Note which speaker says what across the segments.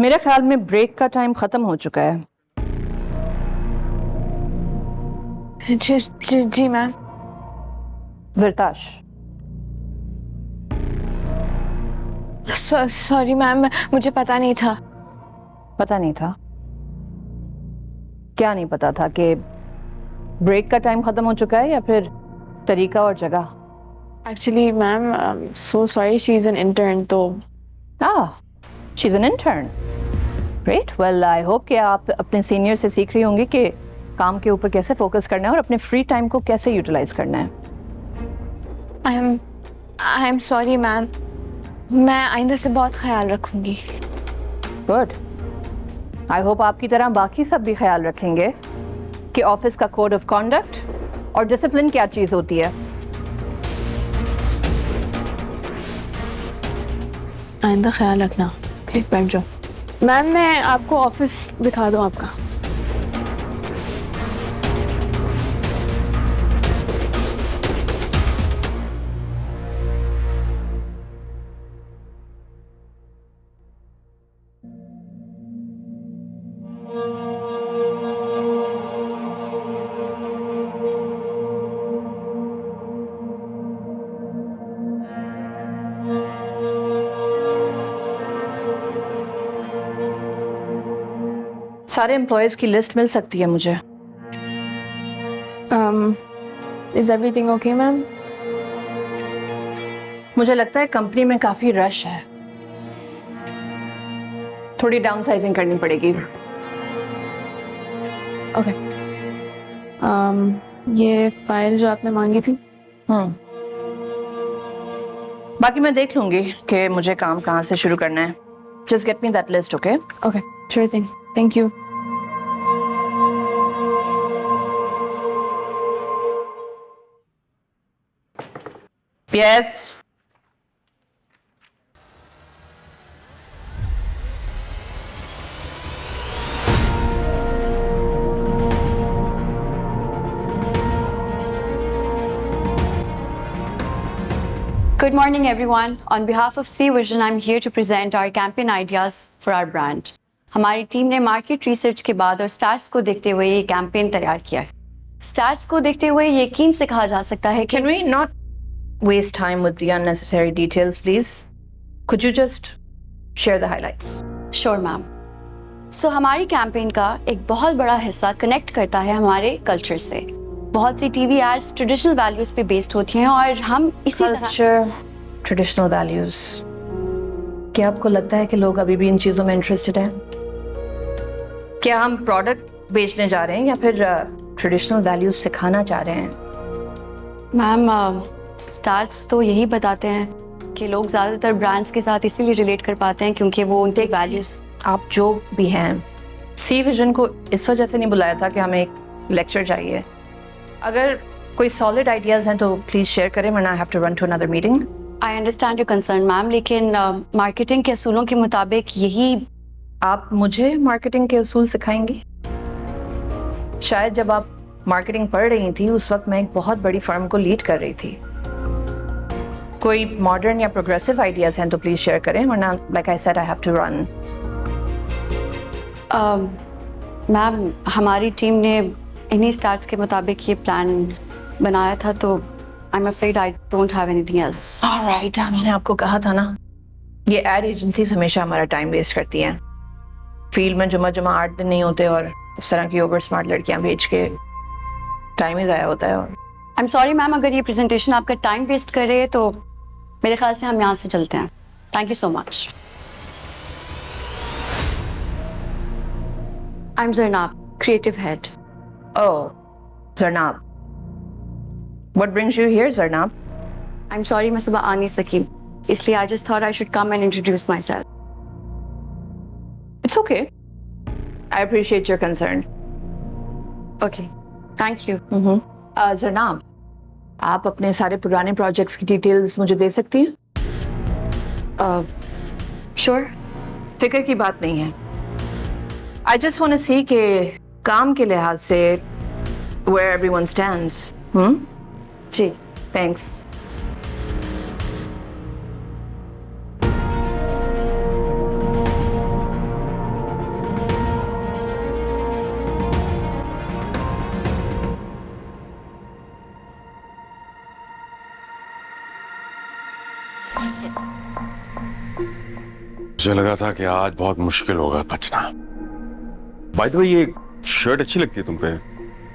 Speaker 1: मेरे ख्याल में ब्रेक का टाइम खत्म हो चुका है।
Speaker 2: जी जी जी मैम।
Speaker 1: ज़रताश,
Speaker 2: सॉरी मैम, मुझे पता नहीं था।
Speaker 1: पता नहीं था? क्या नहीं पता था? कि ब्रेक का टाइम खत्म हो चुका है या फिर तरीका और जगह?
Speaker 2: Actually ma'am, so sorry, she is an intern तो।
Speaker 1: She is an intern. Great. Well, I hope कि आप अपने सीनियर से सीख रही होंगी कि काम के ऊपर कैसे फोकस करना है और अपने फ्री टाइम को कैसे यूटिलाइज करना है।
Speaker 2: आई एम सॉरी मैम, मैं आइंदा से बहुत ख्याल रखूंगी।
Speaker 1: गुड। आई होप आपकी तरह बाकी सब भी ख्याल रखेंगे कि ऑफिस का कोड ऑफ कॉन्डक्ट और डिसिप्लिन क्या चीज होती है।
Speaker 2: आइंदा ख्याल रखना। ओके, बैठ जाओ। मैम, मैं आपको ऑफिस दिखा दूं आपका?
Speaker 1: सारे एम्प्लॉयज की लिस्ट मिल सकती है मुझे?
Speaker 2: Is everything okay ma'am?
Speaker 1: मुझे लगता है कंपनी में काफी रश है, थोड़ी डाउनसाइजिंग करनी पड़ेगी।
Speaker 2: ओके। ये फाइल जो आपने मांगी थी।
Speaker 1: बाकी मैं देख लूंगी कि मुझे काम कहाँ से शुरू करना है। Just get me that list, okay?
Speaker 2: Okay, sure thing, thank you.
Speaker 1: Yes.
Speaker 3: Good morning, everyone. On behalf of C Vision, I'm here to present our campaign ideas for our brand. हमारी टीम ने market research के बाद और stars को देखते हुए ये campaign तैयार किया है। स्टार्स को देखते हुए यकीन से कहा जा सकता है कि
Speaker 1: Can we not waste time with the unnecessary details, please? Could you just share the highlights?
Speaker 3: Sure ma'am. So हमारी कैंपेन का एक बहुत बड़ा हिस्सा कनेक्ट करता है हमारे कल्चर से। बहुत सी टीवी एड्स ट्रेडिशनल वैल्यूज पे बेस्ड होती हैं और हम इसी तरह
Speaker 1: Culture, traditional values. क्या आपको लगता है कि लोग अभी भी इन चीजों में इंटरेस्टेड हैं? क्या हम प्रोडक्ट बेचने जा रहे हैं या फिर ट्रेडिशनल वैल्यूज सिखाना चाह रहे हैं?
Speaker 3: मैम, स्टार्स तो यही बताते हैं कि लोग ज़्यादातर ब्रांड्स के साथ इसीलिए रिलेट कर पाते हैं क्योंकि वो उनके वैल्यूज।
Speaker 1: आप जो भी हैं, सी विजन को इस वजह से नहीं बुलाया था कि हमें एक लेक्चर चाहिए। अगर कोई सॉलिड आइडियाज हैं तो प्लीज शेयर करें, वरना I have to run to another meeting.
Speaker 3: I understand your concern ma'am, लेकिन मार्केटिंग के असूलों के मुताबिक यही।
Speaker 1: आप मुझे मार्केटिंग के असूल सिखाएंगी? शायद जब आप मार्केटिंग पढ़ रही थी उस वक्त मैं एक बहुत बड़ी फर्म को लीड कर रही थी। कोई मॉडर्न या प्रोग्रेसिव आइडियाज हैं तो प्लीज शेयर करें, वरना like I said I have to run.
Speaker 3: Ma'am, हमारी टीम ने इन्हीं स्टार्ट्स के मुताबिक ये प्लान बनाया था, तो I am afraid I don't have anything else.
Speaker 1: Alright, मैंने आपको कहा था ना, ये एड एजेंसीज हमेशा हमारा टाइम वेस्ट करती हैं। फील्ड में जुमा 8 दिन नहीं होते और इस तरह की ओवर स्मार्ट लड़कियां भेज के टाइम ही ज़ाया होता है। और
Speaker 3: आई एम सॉरी मैम, अगर ये प्रेजेंटेशन आपका टाइम वेस्ट कर रही है तो मेरे ख्याल से हम यहाँ से चलते हैं। Thank you so much. I am जरनाब, creative head.
Speaker 1: Oh, Zarnab. What brings you here, Zarnab?
Speaker 3: I am sorry, मैं सुबह आ नहीं सकी, इसलिए I just thought I should come and introduce my self.
Speaker 1: It's okay. I appreciate your concern.
Speaker 3: Okay, thank you.
Speaker 1: Zarnab, आप अपने सारे पुराने projects की डिटेल्स मुझे दे सकती हैं?
Speaker 3: श्योर।
Speaker 1: फिक्र की बात नहीं है। I just want to see कि काम के लिहाज से where everyone stands.
Speaker 3: Ji.
Speaker 1: Thanks.
Speaker 4: मुझे लगा था कि आज बहुत मुश्किल होगा बचना। बाय द वे, ये शर्ट अच्छी लगती है तुम पे।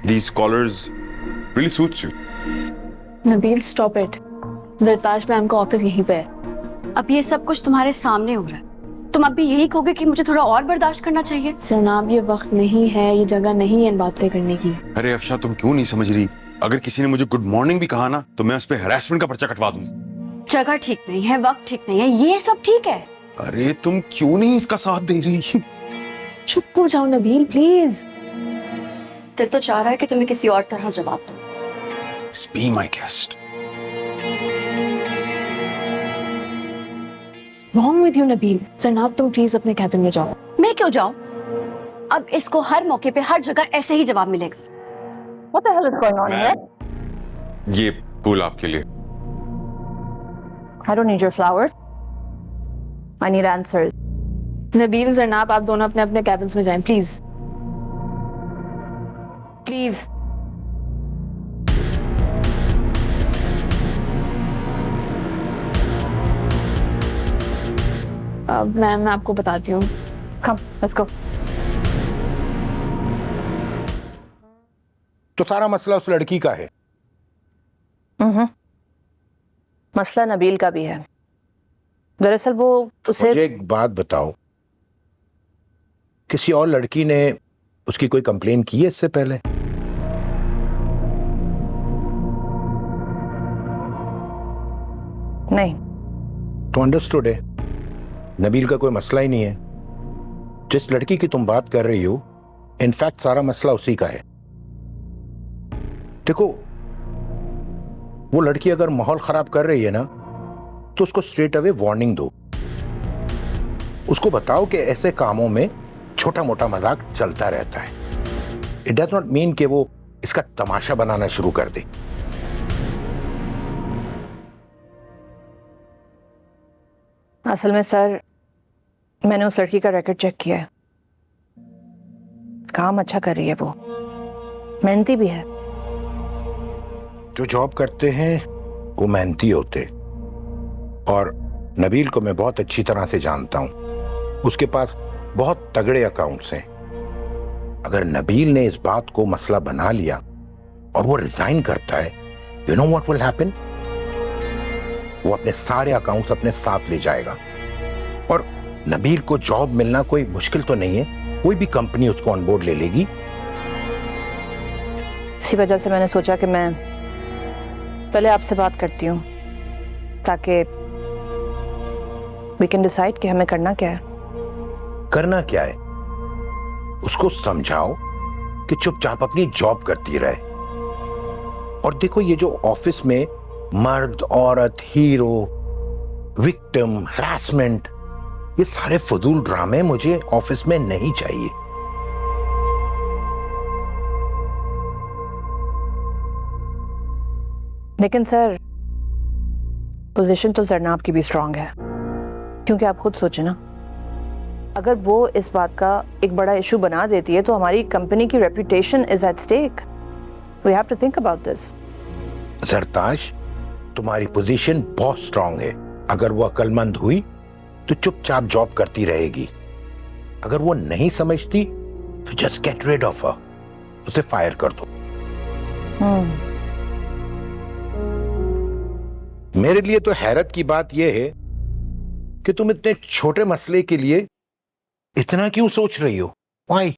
Speaker 4: These collars really suits you.
Speaker 2: Nabeel stop it. Zartash ma'am का ऑफिस यहीं पे है।
Speaker 3: अब ये सब कुछ तुम्हारे सामने हो रहा है, तुम अब भी यही कहोगे कि मुझे थोड़ा और बर्दाश्त करना चाहिए?
Speaker 2: जनाब ये वक्त नहीं है, ये जगह नहीं है इन बातें करने की।
Speaker 4: अरे अफशा, तुम क्यों नहीं समझ रही? अगर किसी ने मुझे गुड मॉर्निंग भी कहा ना तो मैं उस पर हैरेसमेंट का पर्चा कटवा दूं।
Speaker 3: जगह ठीक नहीं है, वक्त ठीक नहीं है, ये सब ठीक है।
Speaker 4: अरे तुम क्यों नहीं इसका साथ दे रही?
Speaker 2: चुप हो जाओ नबील प्लीज।
Speaker 3: दिल तो चाह रहा है कि तुम्हें किसी और तरह जवाब दो।
Speaker 4: Be my guest.
Speaker 2: Wrong with you Nabeel. जनाब तुम प्लीज अपने कैबिन में जाओ।
Speaker 3: मैं क्यों जाऊं? अब इसको हर मौके पे हर जगह ऐसे ही जवाब मिलेगा।
Speaker 1: What the hell is going on here?
Speaker 4: ये फूल आपके लिए।
Speaker 1: I don't need your flowers. I need answers.
Speaker 2: Nabeel जनाब आप दोनों अपने अपने कैबिन्स में जाएं प्लीज प्लीज। अब मैं आपको बताती हूँ।
Speaker 1: Come, let's go.
Speaker 5: तो सारा मसला उस लड़की का है।
Speaker 1: मसला नबील का भी है। दरअसल वो उसे
Speaker 5: मुझे एक बात बताओ, किसी और लड़की ने उसकी कोई कंप्लेन की है इससे पहले?
Speaker 1: नहीं।
Speaker 5: तो अंडरस्टूड है, नबील का कोई मसला ही नहीं है। जिस लड़की की तुम बात कर रही हो, इनफैक्ट सारा मसला उसी का है। देखो, वो लड़की अगर माहौल खराब कर रही है ना, तो उसको स्ट्रेट अवे वार्निंग दो। उसको बताओ कि ऐसे कामों में छोटा मोटा मजाक चलता रहता है। इट डज नॉट मीन कि वो इसका तमाशा बनाना शुरू कर दे।
Speaker 1: असल में सर, मैंने उस लड़की का रिकॉर्ड चेक किया है। काम अच्छा कर रही है, वो मेहनती भी है।
Speaker 5: जो जॉब करते हैं वो मेहनती होते, और नबील को मैं बहुत अच्छी तरह से जानता हूं। उसके पास बहुत तगड़े अकाउंट्स हैं। अगर नबील ने इस बात को मसला बना लिया और वो रिजाइन करता है, you know what will happen? वो अपने सारे अकाउंट्स अपने साथ ले जाएगा। और नबील को जॉब मिलना कोई मुश्किल तो नहीं है, कोई भी कंपनी उसको ऑनबोर्ड ले लेगी।
Speaker 1: इसी वजह से मैंने सोचा कि मैं पहले आपसे बात करती हूँ, ताकि वी कैन डिसाइड कि हमें करना क्या है।
Speaker 5: करना क्या है? उसको समझाओ कि चुपचाप अपनी जॉब करती रहे। और देखो, ये जो ऑफिस में मर्द औरत, हीरो विक्टिम, हरासमेंट, ये सारे फजूल ड्रामे मुझे ऑफिस में नहीं चाहिए।
Speaker 1: लेकिन सर, पोजीशन तो जरनाब की भी स्ट्रांग है, क्योंकि आप खुद सोचे ना, अगर वो इस बात का एक बड़ा इशू बना देती है तो हमारी कंपनी की reputation is at stake. We have to think about this.
Speaker 5: Zartash, तुम्हारी पोजीशन बहुत स्ट्रांग है। अगर वो अक्लमंद हुई तो चुपचाप जॉब करती रहेगी। अगर वो नहीं समझती तो just get rid of her, उसे फायर कर दो। मेरे लिए तो हैरत की बात यह है कि तुम इतने छोटे मसले के लिए इतना क्यों सोच रही हो? Why?